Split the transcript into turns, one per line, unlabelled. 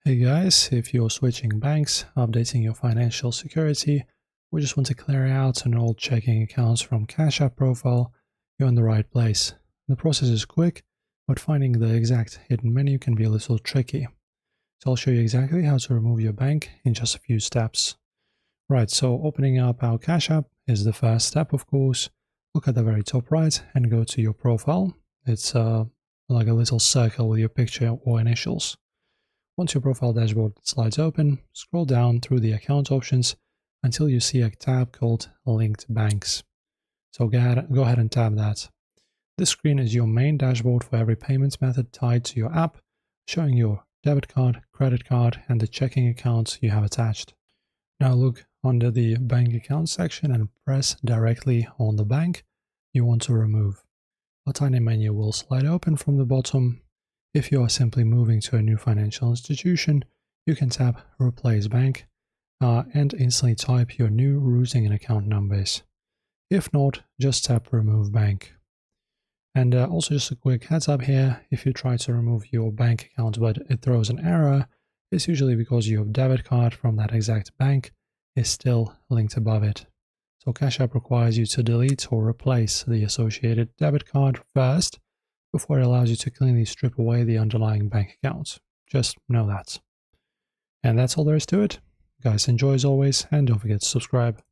Hey guys, if you're switching banks, updating your financial security, or just want to clear out an old checking accounts from Cash App profile, you're in the right place. The process is quick, but finding the exact hidden menu can be a little tricky. So I'll show you exactly how to remove your bank in just a few steps. Right, so opening up our Cash App is the first step, of course. Look at the very top right and go to your profile. It's like a little circle with your picture or initials. Once your profile dashboard slides open, scroll down through the account options until you see a tab called Linked Banks. So go ahead and tap that. This screen is your main dashboard for every payments method tied to your app, showing your debit card, credit card, and the checking accounts you have attached. Now look under the bank account section and press directly on the bank you want to remove. A tiny menu will slide open from the bottom. If you are simply moving to a new financial institution, you can tap Replace Bank and instantly type your new routing and account numbers. If not, just tap Remove Bank. And also just a quick heads up here, if you try to remove your bank account but it throws an error, it's usually because your debit card from that exact bank is still linked above it. So Cash App requires you to delete or replace the associated debit card first, before it allows you to cleanly strip away the underlying bank account. Just know that. And that's all there is to it. Guys, enjoy as always, and don't forget to subscribe.